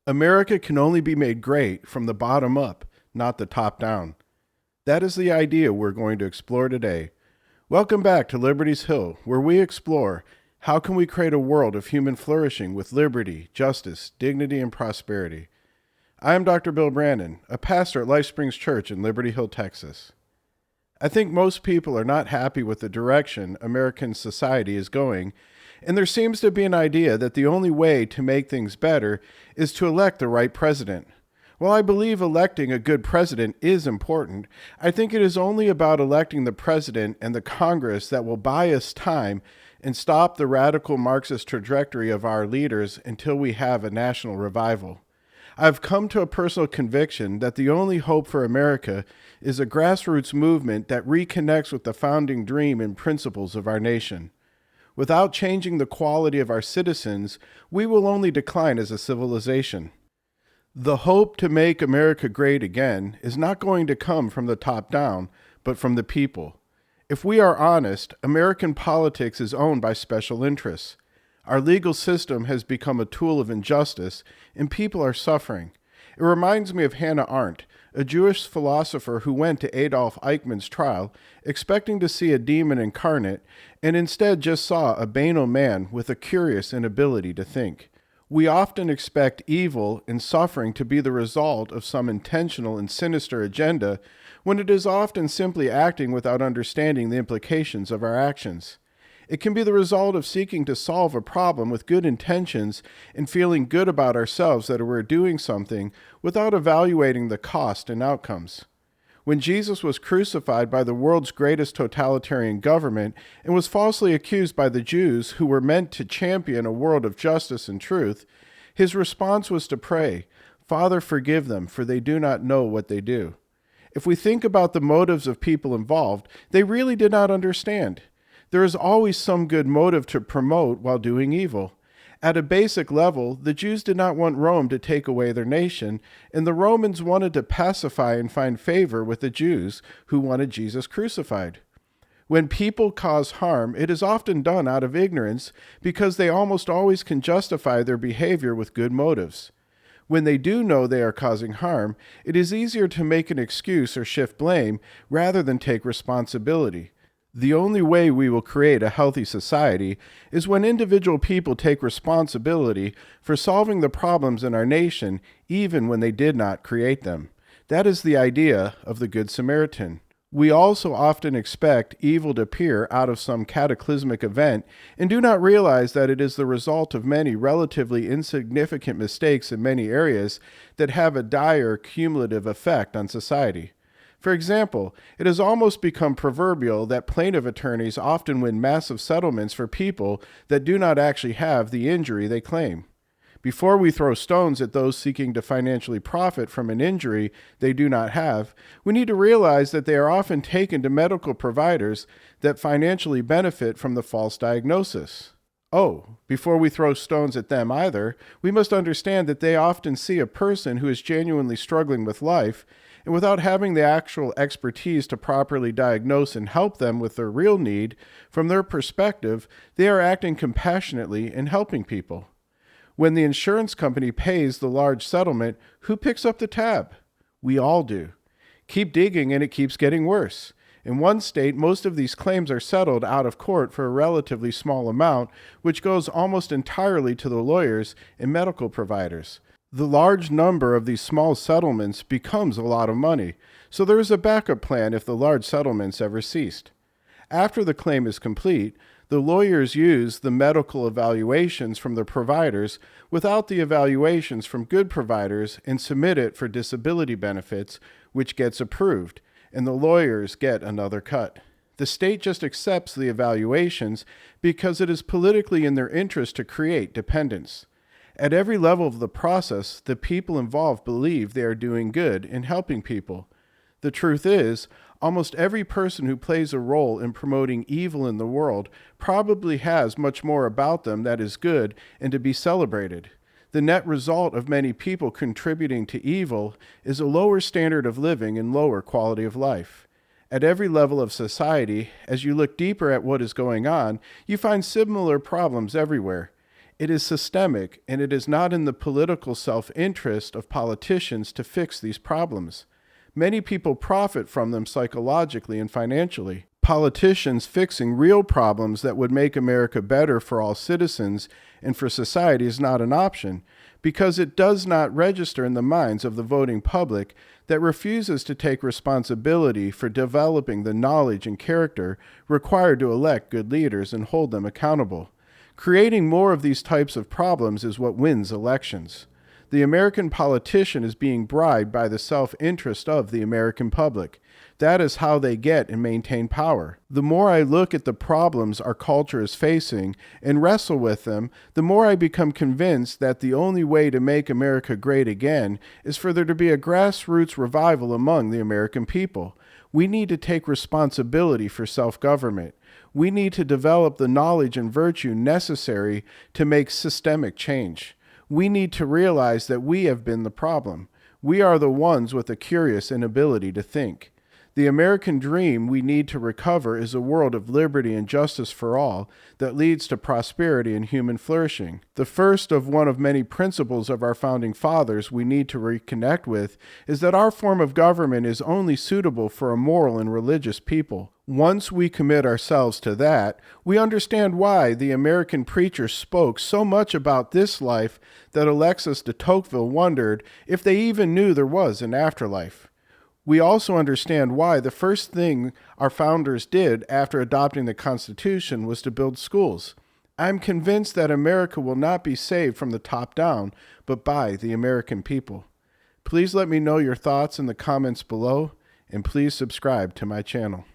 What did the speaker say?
America can only be made great from the bottom up, not the top down. That is the idea we're going to explore today. Welcome back to Liberty's Hill, where we explore how can we create a world of human flourishing with liberty, justice, dignity, and prosperity. I am Dr. Bill Brannan, a pastor at Life Springs Church in Liberty Hill, Texas. I think most people are not happy with the direction American society is going, and there seems to be an idea that the only way to make things better is to elect the right president. While I believe electing a good president is important, I think it is only about electing the president and the Congress that will buy us time and stop the radical Marxist trajectory of our leaders until we have a national revival. I've come to a personal conviction that the only hope for America is a grassroots movement that reconnects with the founding dream and principles of our nation. Without changing the quality of our citizens, we will only decline as a civilization. The hope to make America great again is not going to come from the top down, but from the people. If we are honest, American politics is owned by special interests. Our legal system has become a tool of injustice, and people are suffering. It reminds me of Hannah Arendt, a Jewish philosopher who went to Adolf Eichmann's trial, expecting to see a demon incarnate, and instead just saw a banal man with a curious inability to think. We often expect evil and suffering to be the result of some intentional and sinister agenda, when it is often simply acting without understanding the implications of our actions. It can be the result of seeking to solve a problem with good intentions and feeling good about ourselves that we're doing something without evaluating the cost and outcomes. When Jesus was crucified by the world's greatest totalitarian government and was falsely accused by the Jews who were meant to champion a world of justice and truth, his response was to pray, "Father, forgive them, for they do not know what they do." If we think about the motives of people involved, they really did not understand. There is always some good motive to promote while doing evil. At a basic level, the Jews did not want Rome to take away their nation, and the Romans wanted to pacify and find favor with the Jews who wanted Jesus crucified. When people cause harm, it is often done out of ignorance because they almost always can justify their behavior with good motives. When they do know they are causing harm, it is easier to make an excuse or shift blame rather than take responsibility. The only way we will create a healthy society is when individual people take responsibility for solving the problems in our nation, even when they did not create them. That is the idea of the Good Samaritan. We also often expect evil to appear out of some cataclysmic event and do not realize that it is the result of many relatively insignificant mistakes in many areas that have a dire cumulative effect on society. For example, it has almost become proverbial that plaintiff attorneys often win massive settlements for people that do not actually have the injury they claim. Before we throw stones at those seeking to financially profit from an injury they do not have, we need to realize that they are often taken to medical providers that financially benefit from the false diagnosis. Before we throw stones at them either, we must understand that they often see a person who is genuinely struggling with life, and without having the actual expertise to properly diagnose and help them with their real need, from their perspective, they are acting compassionately and helping people. When the insurance company pays the large settlement, who picks up the tab? We all do. Keep digging and it keeps getting worse. In one state, most of these claims are settled out of court for a relatively small amount, which goes almost entirely to the lawyers and medical providers. The large number of these small settlements becomes a lot of money, so there is a backup plan if the large settlements ever ceased. After the claim is complete, the lawyers use the medical evaluations from the providers without the evaluations from good providers and submit it for disability benefits, which gets approved, and the lawyers get another cut. The state just accepts the evaluations because it is politically in their interest to create dependence. At every level of the process, the people involved believe they are doing good and helping people. The truth is, almost every person who plays a role in promoting evil in the world probably has much more about them that is good and to be celebrated. The net result of many people contributing to evil is a lower standard of living and lower quality of life. At every level of society, as you look deeper at what is going on, you find similar problems everywhere. It is systemic, and it is not in the political self-interest of politicians to fix these problems. Many people profit from them psychologically and financially. Politicians fixing real problems that would make America better for all citizens and for society is not an option, because it does not register in the minds of the voting public that refuses to take responsibility for developing the knowledge and character required to elect good leaders and hold them accountable. Creating more of these types of problems is what wins elections. The American politician is being bribed by the self-interest of the American public. That is how they get and maintain power. The more I look at the problems our culture is facing and wrestle with them, the more I become convinced that the only way to make America great again is for there to be a grassroots revival among the American people. We need to take responsibility for self-government. We need to develop the knowledge and virtue necessary to make systemic change. We need to realize that we have been the problem. We are the ones with a curious inability to think. The American dream we need to recover is a world of liberty and justice for all that leads to prosperity and human flourishing. The first of one of many principles of our founding fathers we need to reconnect with is that our form of government is only suitable for a moral and religious people. Once we commit ourselves to that, we understand why the American preacher spoke so much about this life that Alexis de Tocqueville wondered if they even knew there was an afterlife. We also understand why the first thing our founders did after adopting the Constitution was to build schools. I'm convinced that America will not be saved from the top down, but by the American people. Please let me know your thoughts in the comments below, and please subscribe to my channel.